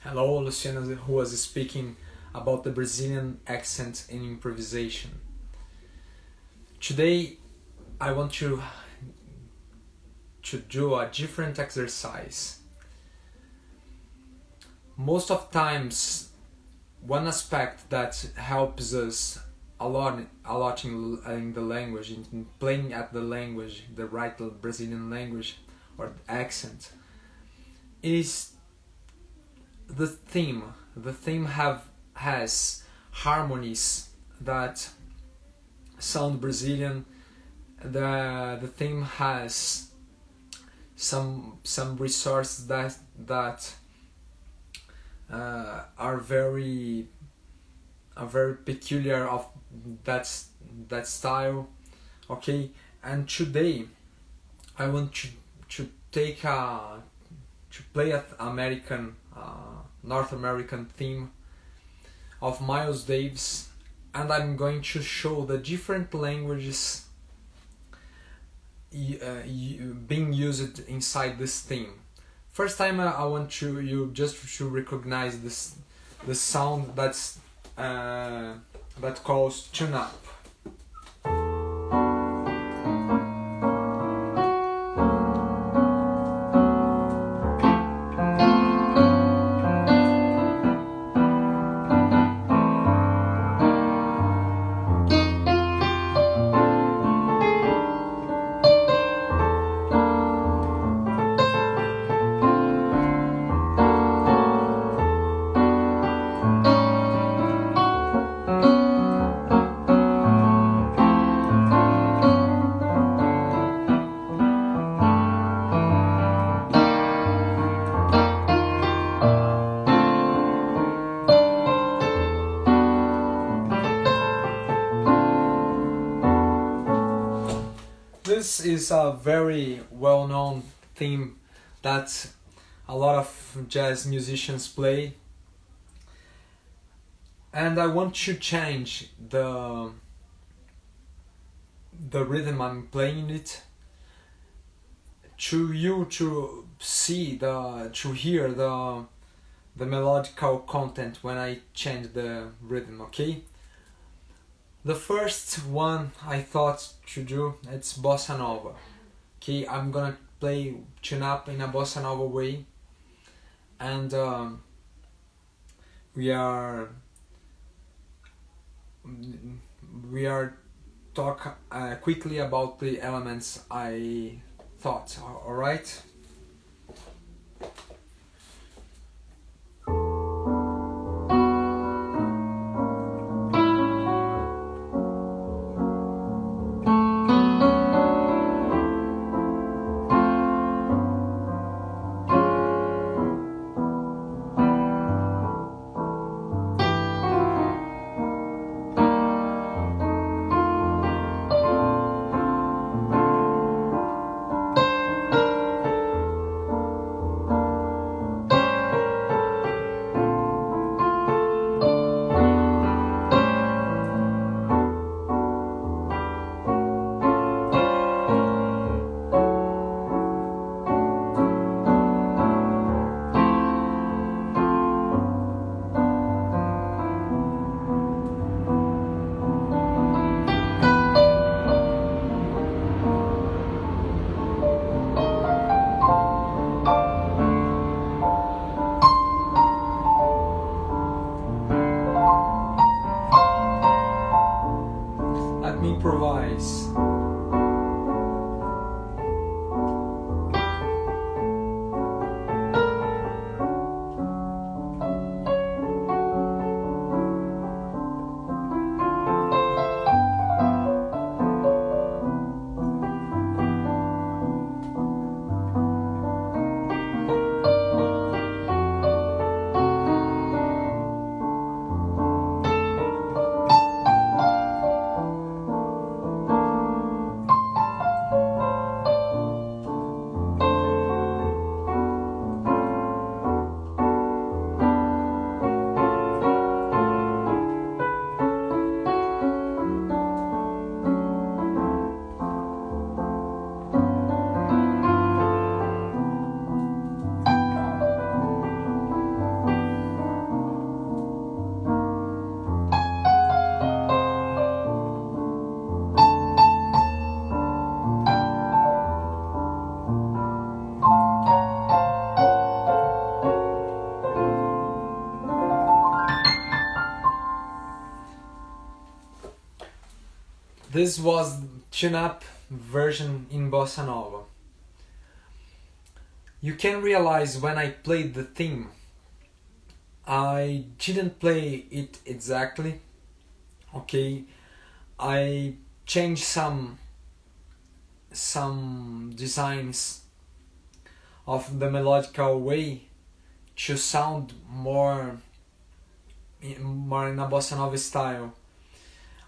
Hello, Luciana, who was speaking about the Brazilian accent in improvisation. Today, I want to do a different exercise. Most of times, one aspect that helps us a lot in the language, in playing at the language, the right Brazilian language or accent, is the theme. The theme has harmonies that sound Brazilian. The theme has some resources that are very peculiar of that style. Okay, and today I want to take a to play an American North American theme of Miles Davis, and I'm going to show the different languages being used inside this theme. First time I want you just to recognize the sound that calls tune up. This is a very well-known theme that a lot of jazz musicians play, and I want to change the rhythm I'm playing it to you to hear the melodical content when I change the rhythm. Okay. The first one I thought to do, it's bossa nova. Okay, I'm gonna play tune up in a bossa nova way, and we are talk quickly about the elements I thought. All right. this was tune-up version in bossa nova. You can realize when I played the theme, I didn't play it exactly. Okay, I changed some designs of the melodical way to sound more in a bossa nova style.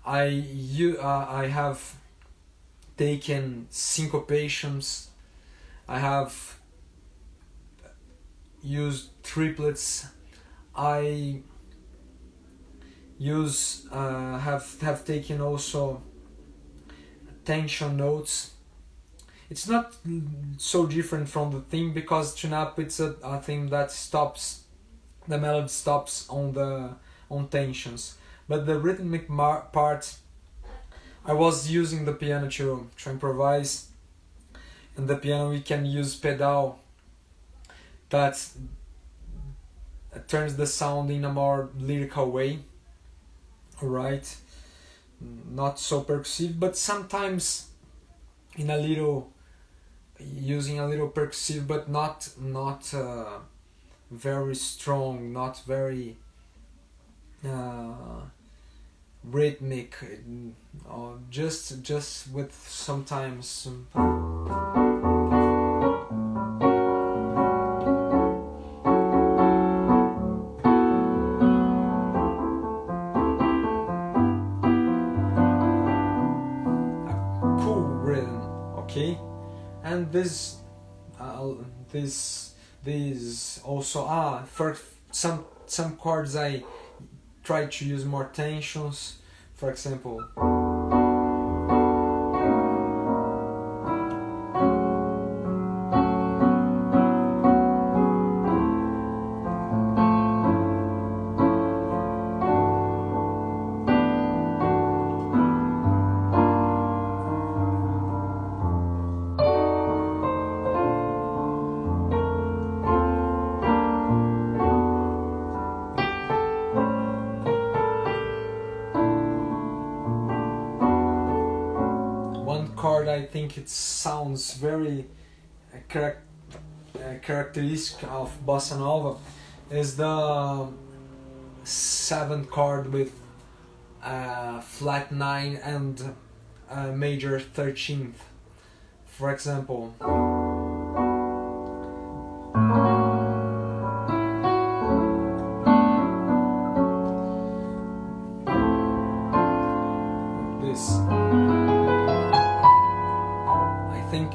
I have taken syncopations, I have used triplets, I use have taken also tension notes. It's not so different from the theme because tune-up it's a theme that stops, the melody stops on tensions, but the rhythmic part I was using the piano to improvise. And the piano we can use pedal that turns the sound in a more lyrical way, right? Not so percussive, but sometimes in a little, using a little percussive, but not very strong, not very rhythmic, or just with sometimes cool rhythm, okay? And this also for some chords I try to use more tensions. For example, chord I think it sounds very characteristic of bossa nova is the 7th chord with flat 9 and major 13th. For example, this. I think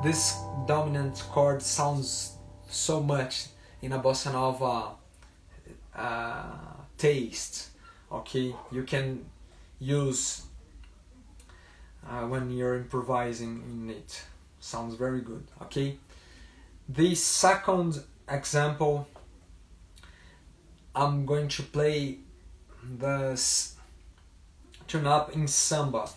this dominant chord sounds so much in a bossa nova taste. Okay, you can use when you're improvising in it. Sounds very good. Okay, the second example, I'm going to play the tune up in samba.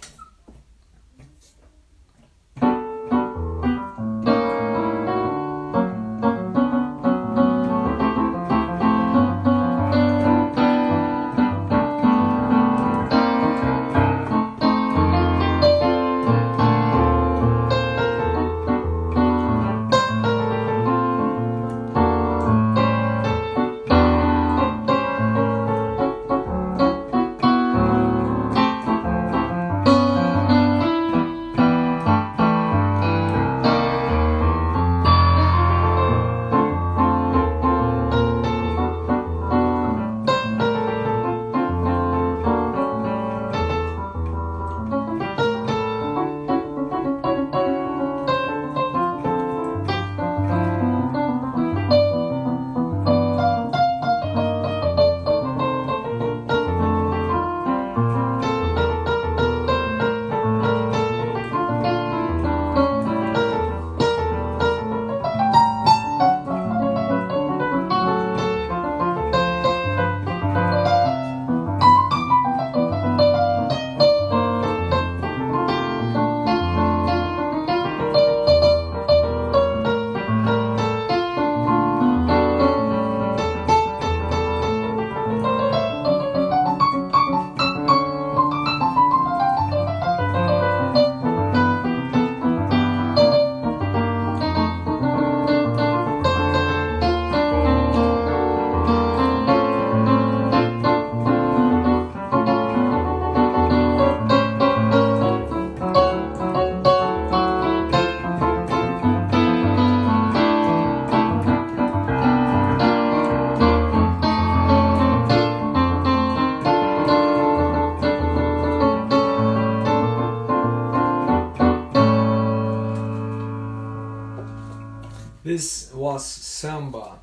was samba.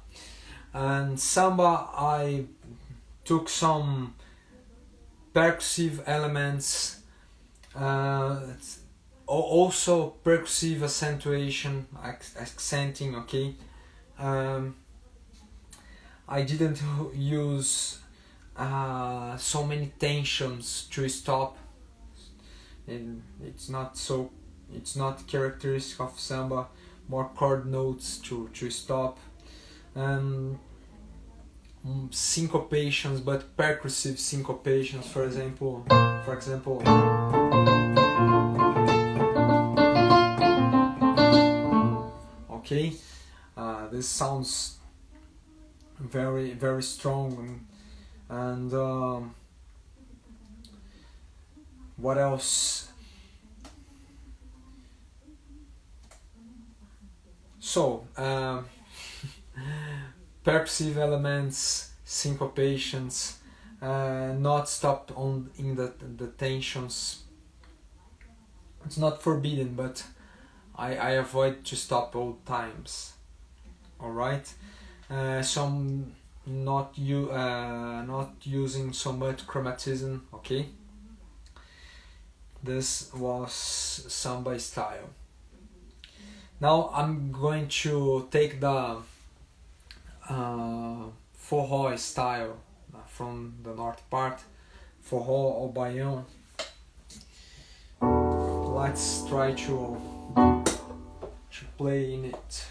And samba I took some percussive elements, also percussive accentuation, accenting, okay. I didn't use so many tensions to stop, and it's not characteristic of samba. More chord notes to stop, syncopations, but percussive syncopations. For example, okay, this sounds very, very strong. And what else? So percussive elements, syncopations, not stopped in the tensions. It's not forbidden, but I avoid to stop all times. All right. Some not using so much chromatism. Okay. This was samba style. Now I'm going to take the forró style from the north part, forró or baião. Let's try to play in it.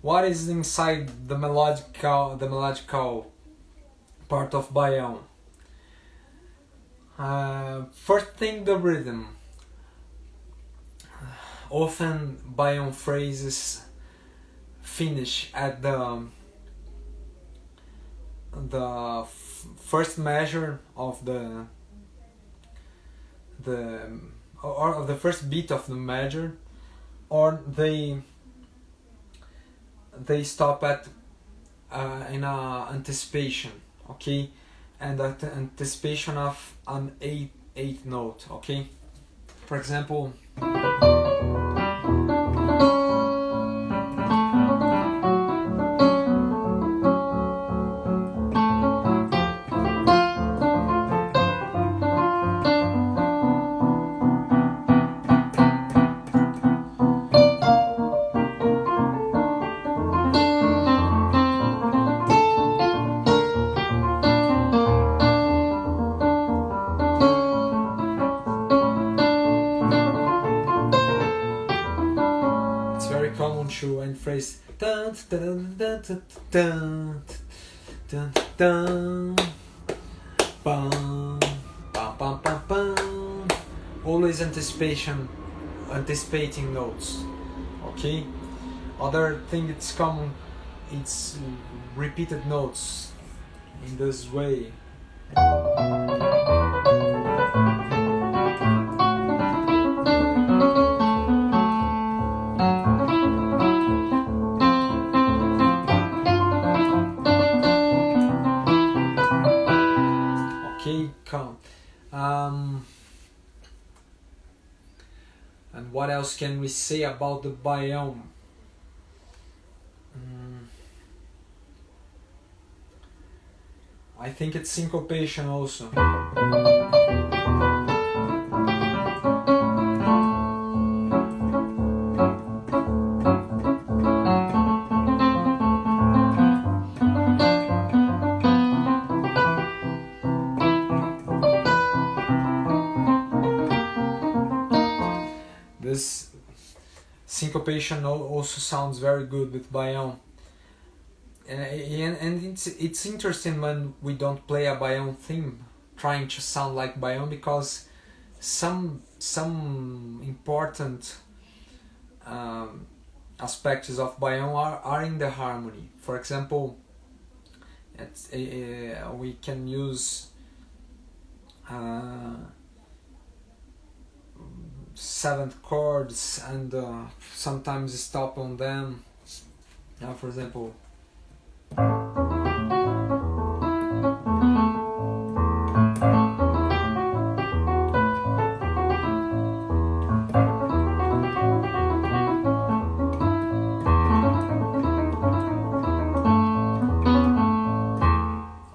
What is inside the melodical part of Bayão? First thing, the rhythm. Often Bayão phrases finish at the first measure of the or of the first beat of the measure, or they stop at in a anticipation, okay, and at the anticipation of an eighth note, okay. For example, common to end phrase dun dun dun dun dun dun dun bum bum bum bum bum. Always anticipating notes, okay. Other thing it's common, it's repeated notes in this way. And what else can we say about the Bayão? I think it's syncopation also. This syncopation also sounds very good with Bayão, and it's interesting when we don't play a Bayão theme trying to sound like Bayão, because some important aspects of Bayão are in the harmony. For example, we can use seventh chords and sometimes stop on them. For example,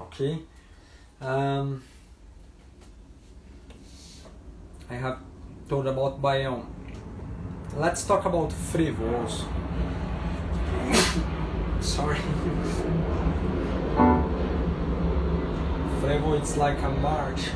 okay. I have told about Bayão. Let's talk about frevo also. Sorry. Frevo, it's like a march.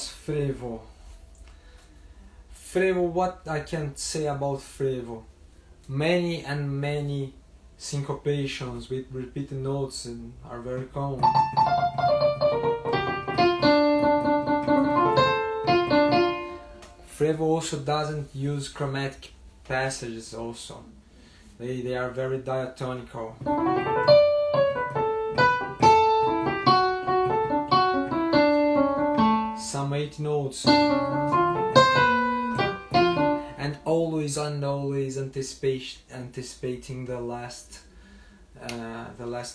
was frevo. Frevo, what I can say about frevo? Many and many syncopations with repeated notes are very common. Frevo also doesn't use chromatic passages also. They are very diatonical. Some 8 notes. And always anticipating the last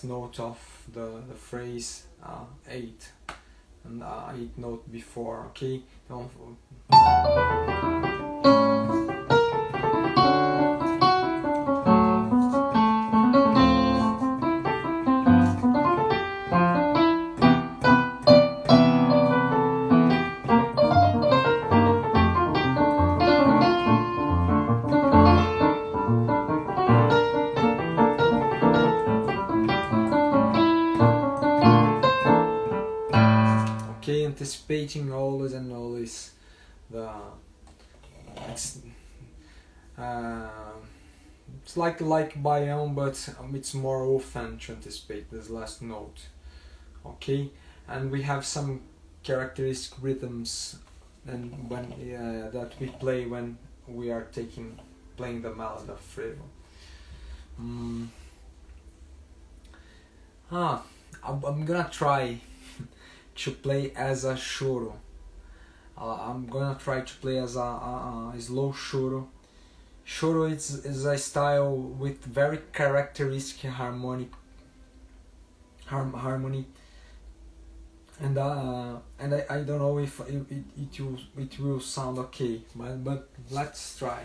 note of the phrase 8 and 8 note before. Okay. Okay, anticipating always the it's like Bayern, but it's more often to anticipate this last note. Okay, and we have some characteristic rhythms and when that we play when we are playing the melody of frevo. I'm gonna try to play as a choro. I'm gonna try to play as a slow choro. Choro is a style with very characteristic harmony, and I don't know if it will sound okay, but let's try.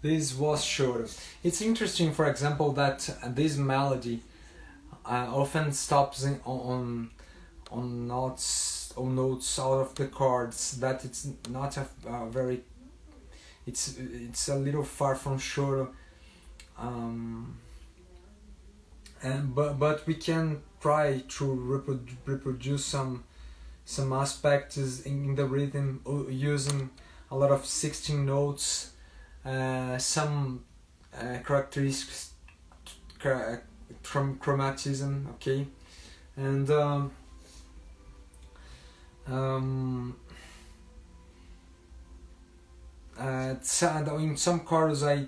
This was Choro. It's interesting, for example, that this melody often stops on notes out of the chords. That it's not a very. It's a little far from Choro. But we can try to reproduce some aspects in the rhythm using a lot of 16 notes, some characteristics from chromatism, okay, and in some chorus I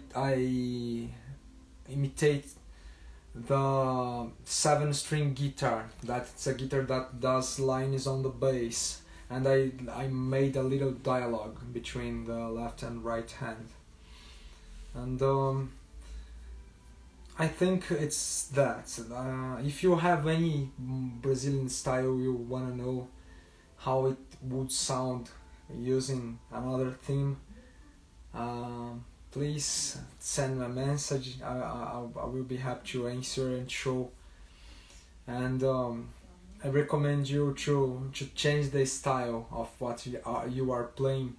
imitate the 7-string guitar. That's a guitar that does lines on the bass, and I made a little dialogue between the left and right hand, and I think it's that. If you have any Brazilian style you wanna know how it would sound using another theme, please send me a message. I will be happy to answer and show. And I recommend you to change the style of what you are playing,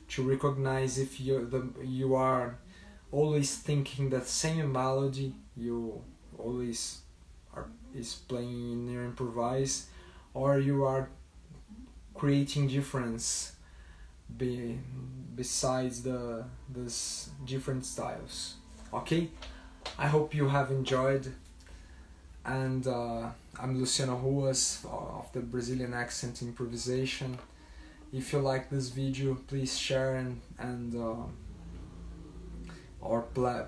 to recognize if you are always thinking that same melody you always is playing in your improvise, or you are creating difference besides these different styles. Okay, I hope you have enjoyed, and I'm Luciano Ruas of the Brazilian Accent Improvisation. If you like this video, please share and or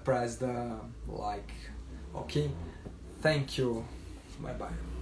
press the like. Okay, thank you, bye bye.